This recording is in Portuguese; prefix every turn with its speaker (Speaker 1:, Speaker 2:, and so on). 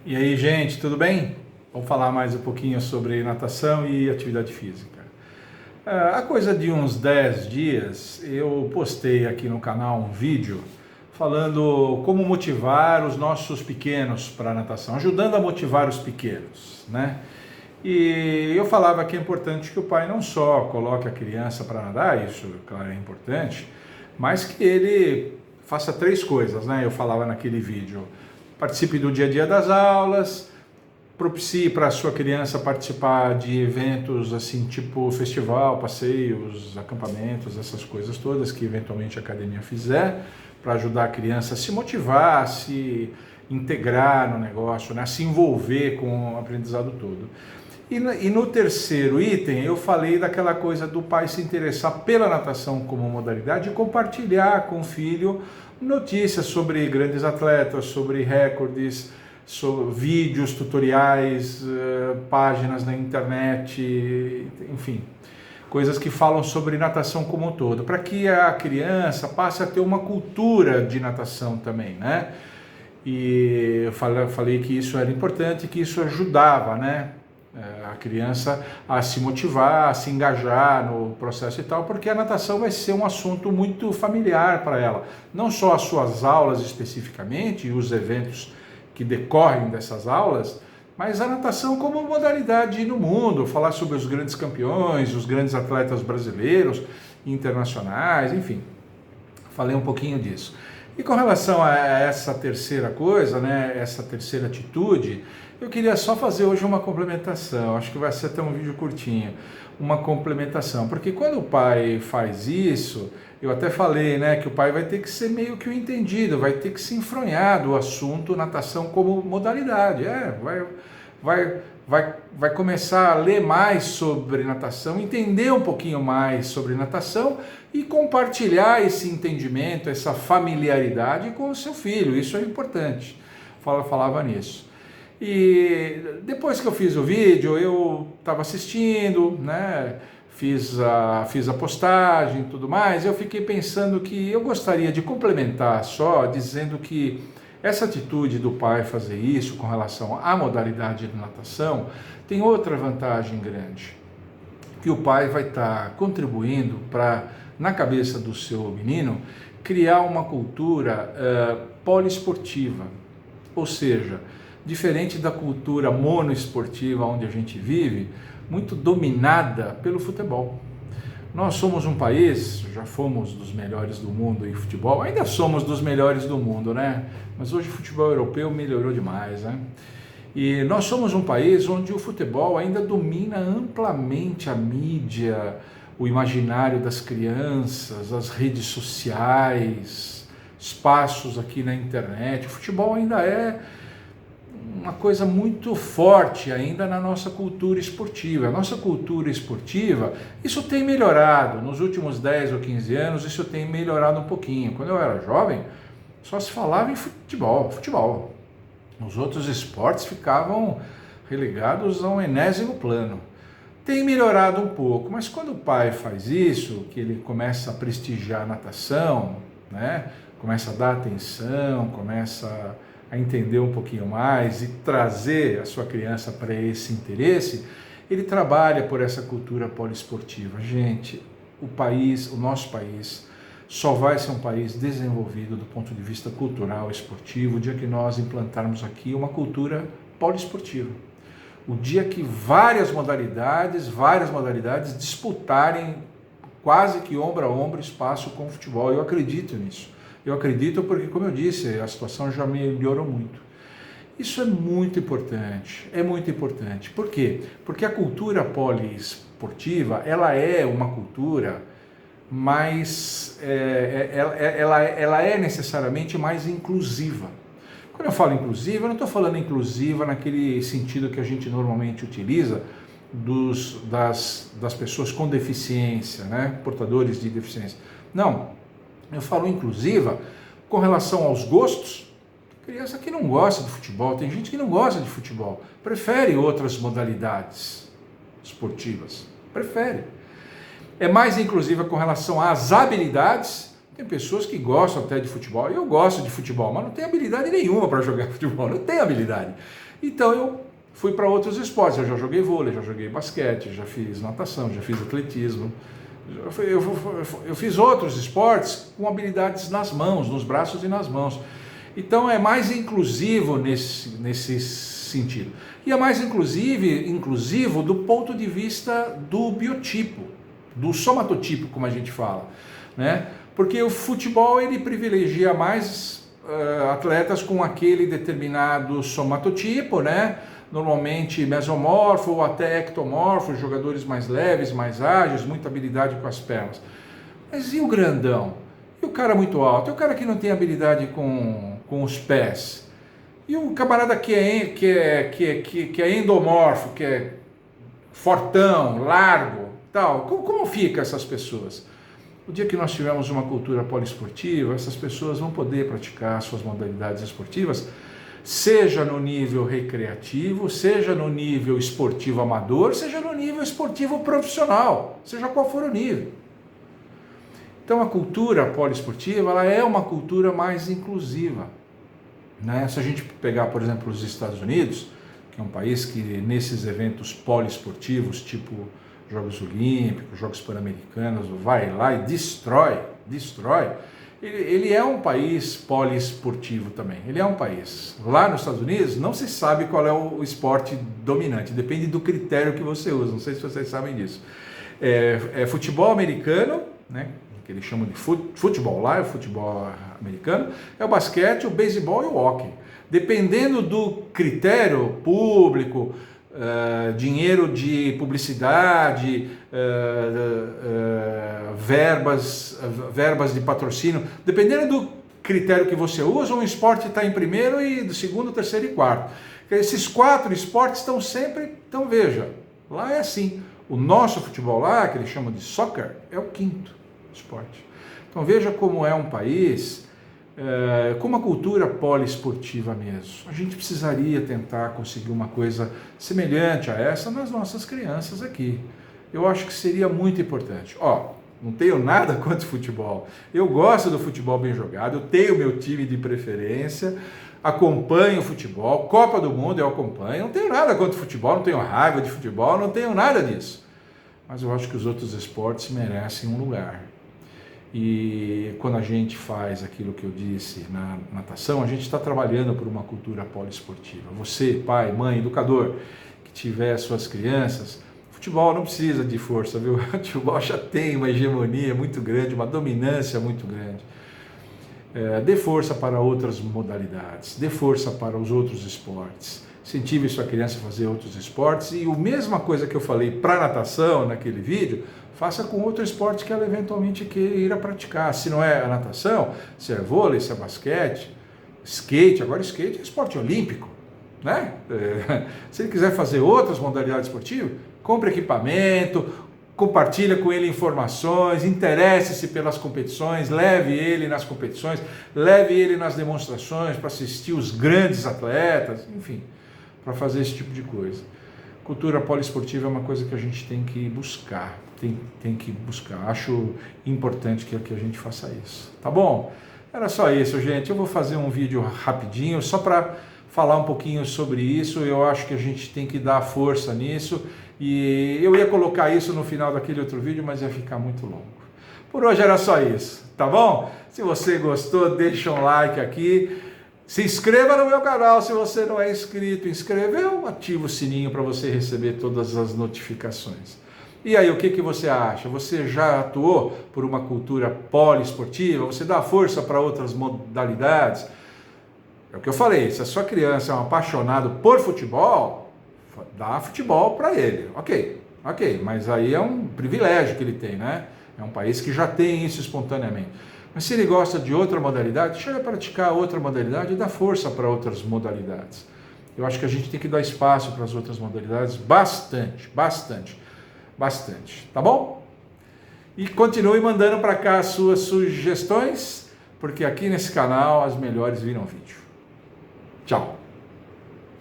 Speaker 1: E aí, gente, tudo bem? Vamos falar mais um pouquinho sobre natação e atividade física. Há coisa de uns 10 dias eu postei aqui no canal um vídeo falando como motivar os nossos pequenos para a natação, ajudando a motivar os pequenos, né? E eu falava que é importante que o pai não só coloque a criança para nadar, isso, claro, é importante, mas que ele faça 3 coisas, né? Eu falava naquele vídeo: participe do dia a dia das aulas, propicie para a sua criança participar de eventos assim, tipo festival, passeios, acampamentos, essas coisas todas que eventualmente a academia fizer, para ajudar a criança a se motivar, a se integrar no negócio, né? A se envolver com o aprendizado todo. E no terceiro item eu falei daquela coisa do pai se interessar pela natação como modalidade e compartilhar com o filho notícias sobre grandes atletas, sobre recordes, sobre vídeos, tutoriais, páginas na internet, enfim, coisas que falam sobre natação como um todo, para que a criança passe a ter uma cultura de natação também, né? E eu falei que isso era importante, que isso ajudava, né? A criança a se motivar, a se engajar no processo e tal, porque a natação vai ser um assunto muito familiar para ela. Não só as suas aulas especificamente e os eventos que decorrem dessas aulas, mas a natação como modalidade no mundo, falar sobre os grandes campeões, os grandes atletas brasileiros, internacionais, enfim. Falei um pouquinho disso. E com relação a essa terceira coisa, né, essa terceira atitude, eu queria só fazer hoje uma complementação, acho que vai ser até um vídeo curtinho, uma complementação, porque quando o pai faz isso, eu até falei, né, que o pai vai ter que ser meio que o entendido, vai ter que se enfronhar do assunto natação como modalidade, vai começar a ler mais sobre natação, entender um pouquinho mais sobre natação e compartilhar esse entendimento, essa familiaridade com o seu filho, isso é importante, falava nisso. E depois que eu fiz o vídeo, eu estava assistindo, né? Fiz a postagem e tudo mais, eu fiquei pensando que eu gostaria de complementar só, dizendo que essa atitude do pai fazer isso com relação à modalidade de natação tem outra vantagem grande, que o pai vai estar contribuindo para, na cabeça do seu menino, criar uma cultura poliesportiva, ou seja, diferente da cultura monoesportiva onde a gente vive, muito dominada pelo futebol. Nós somos um país, já fomos dos melhores do mundo em futebol, ainda somos dos melhores do mundo, né? Mas hoje o futebol europeu melhorou demais, né? E nós somos um país onde o futebol ainda domina amplamente a mídia, o imaginário das crianças, as redes sociais, espaços aqui na internet. O futebol ainda é uma coisa muito forte ainda na nossa cultura esportiva. A nossa cultura esportiva, isso tem melhorado. Nos últimos 10 ou 15 anos, isso tem melhorado um pouquinho. Quando eu era jovem, só se falava em futebol. Os outros esportes ficavam relegados a um enésimo plano. Tem melhorado um pouco, mas quando o pai faz isso, que ele começa a prestigiar a natação, né? Começa a dar atenção, começa a entender um pouquinho mais e trazer a sua criança para esse interesse, ele trabalha por essa cultura poliesportiva. Gente, o nosso país, só vai ser um país desenvolvido do ponto de vista cultural, esportivo, o dia que nós implantarmos aqui uma cultura poliesportiva. O dia que várias modalidades disputarem quase que ombro a ombro espaço com o futebol. Eu acredito nisso. Eu acredito porque, como eu disse, a situação já melhorou muito. Isso é muito importante, é muito importante. Por quê? Porque a cultura poliesportiva, ela é uma cultura mais, ela é necessariamente mais inclusiva. Quando eu falo inclusiva, eu não estou falando inclusiva naquele sentido que a gente normalmente utiliza das pessoas com deficiência, né? Portadores de deficiência. Não. Eu falo inclusiva com relação aos gostos. Criança que não gosta de futebol, tem gente que não gosta de futebol, prefere outras modalidades esportivas, prefere. É mais inclusiva com relação às habilidades, Tem pessoas que gostam até de futebol, eu gosto de futebol, mas não tenho habilidade nenhuma para jogar futebol, não tenho habilidade. Então eu fui para outros esportes, eu já joguei vôlei, já joguei basquete, já fiz natação, já fiz atletismo, eu fiz outros esportes com habilidades nas mãos, nos braços e nas mãos. Então é mais inclusivo nesse sentido. E é mais inclusivo do ponto de vista do biotipo, do somatotipo, como a gente fala, né? Porque o futebol ele privilegia mais atletas com aquele determinado somatotipo, né? Normalmente mesomorfo ou até ectomorfo, jogadores mais leves, mais ágeis, muita habilidade com as pernas. Mas e o grandão? E o cara muito alto? E o cara que não tem habilidade com os pés? E o camarada que é endomorfo, que é fortão, largo, tal? Como fica essas pessoas? O dia que nós tivermos uma cultura poliesportiva, essas pessoas vão poder praticar suas modalidades esportivas, seja no nível recreativo, seja no nível esportivo amador, seja no nível esportivo profissional, seja qual for o nível. Então a cultura poliesportiva, ela é uma cultura mais inclusiva, né? Se a gente pegar, por exemplo, os Estados Unidos, que é um país que nesses eventos poliesportivos, tipo Jogos Olímpicos, Jogos Pan-Americanos, vai lá e destrói. Ele é um país poliesportivo também, ele é um país. Lá nos Estados Unidos não se sabe qual é o esporte dominante, depende do critério que você usa, não sei se vocês sabem disso. É futebol americano, né, que eles chamam de futebol lá, é o futebol americano, é o basquete, o beisebol e o hóquei. Dependendo do critério público, dinheiro de publicidade, verbas de patrocínio, dependendo do critério que você usa, um esporte está em primeiro e do segundo, terceiro e quarto. Esses 4 esportes estão sempre, então veja, lá é assim, o nosso futebol lá, que eles chamam de soccer, é o 5º esporte. Então veja como é um país com uma cultura poliesportiva mesmo. A gente precisaria tentar conseguir uma coisa semelhante a essa nas nossas crianças aqui. Eu acho que seria muito importante. Não tenho nada contra o futebol. Eu gosto do futebol bem jogado, eu tenho meu time de preferência, acompanho o futebol, Copa do Mundo eu acompanho, não tenho nada contra o futebol, não tenho raiva de futebol, não tenho nada disso. Mas eu acho que os outros esportes merecem um lugar. E quando a gente faz aquilo que eu disse na natação, a gente está trabalhando por uma cultura poliesportiva. Você, pai, mãe, educador, que tiver suas crianças, futebol não precisa de força, viu? O futebol já tem uma hegemonia muito grande, uma dominância muito grande. Dê força para outras modalidades, dê força para os outros esportes. Incentive sua criança a fazer outros esportes e a mesma coisa que eu falei para a natação naquele vídeo, faça com outro esporte que ela eventualmente queira praticar. Se não é a natação, se é vôlei, se é basquete, skate. Agora skate é esporte olímpico, né? Se ele quiser fazer outras modalidades esportivas, compre equipamento, compartilha com ele informações, interesse-se pelas competições, leve ele nas competições, leve ele nas demonstrações para assistir os grandes atletas, enfim, para fazer esse tipo de coisa. Cultura poliesportiva é uma coisa que a gente tem que buscar, tem que buscar. Acho importante que a gente faça isso, tá bom? Era só isso, gente. Eu vou fazer um vídeo rapidinho, só para falar um pouquinho sobre isso. Eu acho que a gente tem que dar força nisso, e eu ia colocar isso no final daquele outro vídeo, mas ia ficar muito longo. Por hoje era só isso, tá bom? Se você gostou, deixa um like aqui. Se inscreva no meu canal se você não é inscrito. Inscreveu? Ativa o sininho para você receber todas as notificações. E aí, o que você acha? Você já atuou por uma cultura poliesportiva? Você dá força para outras modalidades? É o que eu falei, se a sua criança é um apaixonado por futebol, dá futebol para ele. Ok, mas aí é um privilégio que ele tem, né? É um país que já tem isso espontaneamente. Mas se ele gosta de outra modalidade, chega a praticar outra modalidade e dá força para outras modalidades. Eu acho que a gente tem que dar espaço para as outras modalidades bastante, tá bom? E continue mandando para cá as suas sugestões, porque aqui nesse canal as melhores viram vídeo. Tchau!